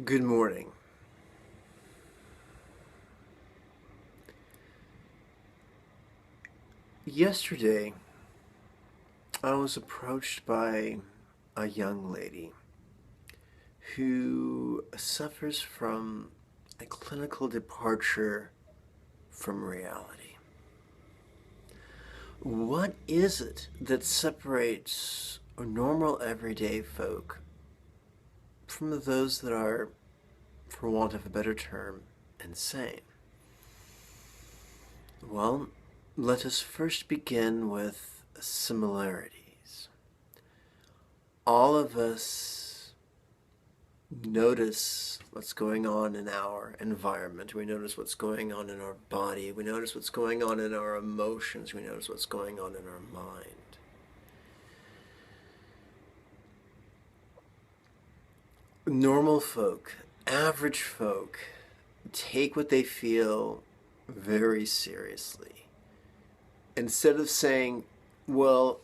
Good morning. Yesterday, I was approached by a young lady who suffers from a clinical departure from reality. What is it that separates normal everyday folk from those that are, for want of a better term, insane? Well, let us first begin with similarities. All of us notice what's going on in our environment. We notice what's going on in our body. We notice what's going on in our emotions. We notice what's going on in our mind. Normal folk, average folk, take what they feel very seriously. Instead of saying, well,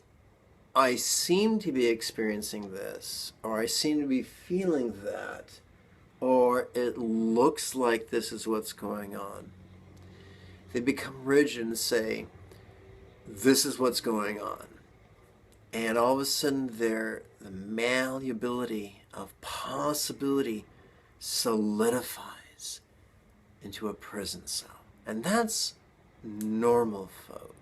I seem to be experiencing this, or I seem to be feeling that, or it looks like this is what's going on, they become rigid and say, this is what's going on. And all of a sudden, the malleability of possibility solidifies into a prison cell. And that's normal folk.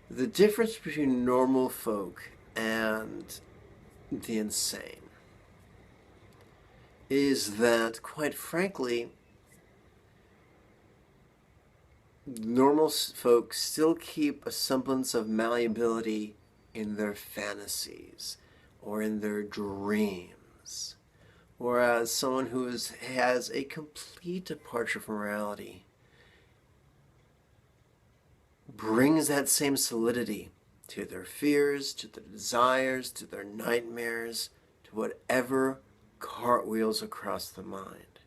The difference between normal folk and the insane is that, quite frankly, normal folk still keep a semblance of malleability in their fantasies or in their dreams, whereas someone who has a complete departure from reality brings that same solidity to their fears, to their desires, to their nightmares, to whatever cartwheels across the mind.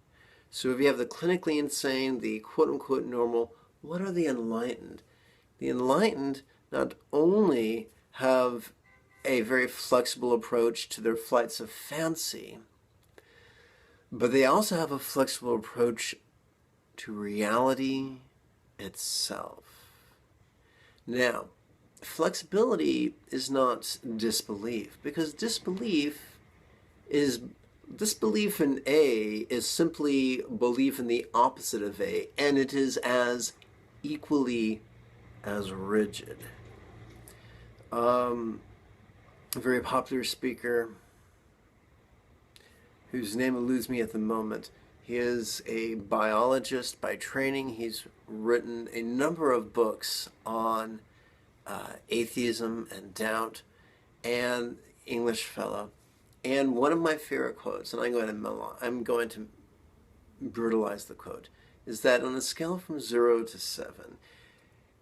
So if you have the clinically insane, the quote-unquote normal, what are the enlightened? The enlightened not only have a very flexible approach to their flights of fancy, but they also have a flexible approach to reality itself. Now, flexibility is not disbelief, because disbelief in A is simply belief in the opposite of A, and it is as equally as rigid. A very popular speaker whose name eludes me at the moment. He is a biologist by training. He's written a number of books on atheism and doubt, and English fellow. And one of my favorite quotes, and I'm going to brutalize the quote, is that on a scale from 0 to 7,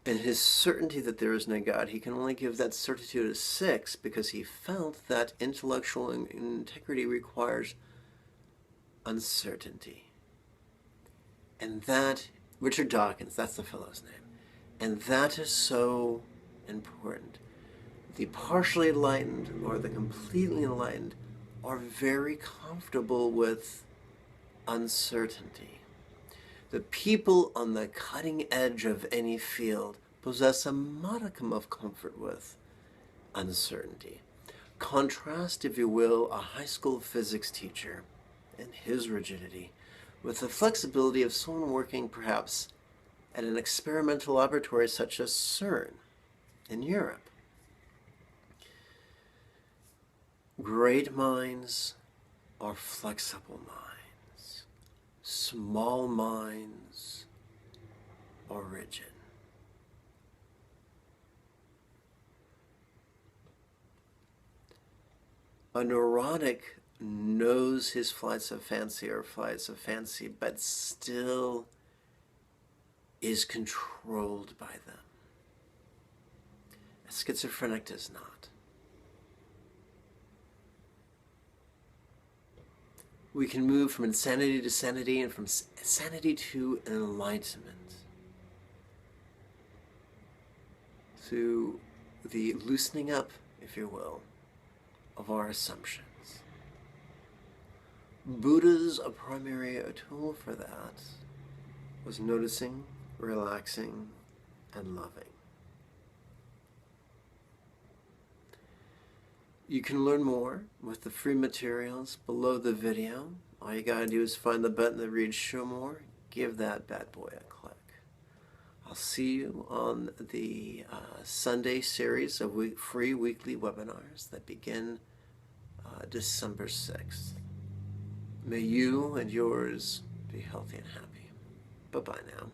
in his certainty that there is no God, he can only give that certitude a 6 because he felt that intellectual integrity requires uncertainty. And that, Richard Dawkins, that's the fellow's name, and that is so important. The partially enlightened or the completely enlightened are very comfortable with uncertainty. The people on the cutting edge of any field possess a modicum of comfort with uncertainty. Contrast, if you will, a high school physics teacher and his rigidity with the flexibility of someone working perhaps at an experimental laboratory such as CERN in Europe. Great minds are flexible minds. Small minds are rigid. A neurotic knows his flights of fancy are flights of fancy, but still is controlled by them. A schizophrenic does not. We can move from insanity to sanity and from sanity to enlightenment through the loosening up, if you will, of our assumptions. Buddha's primary tool for that was noticing, relaxing, and loving. You can learn more with the free materials below the video. All you gotta do is find the button that reads Show More, give that bad boy a click. I'll see you on the Sunday series of free weekly webinars that begin December 6th. May you and yours be healthy and happy. Bye-bye now.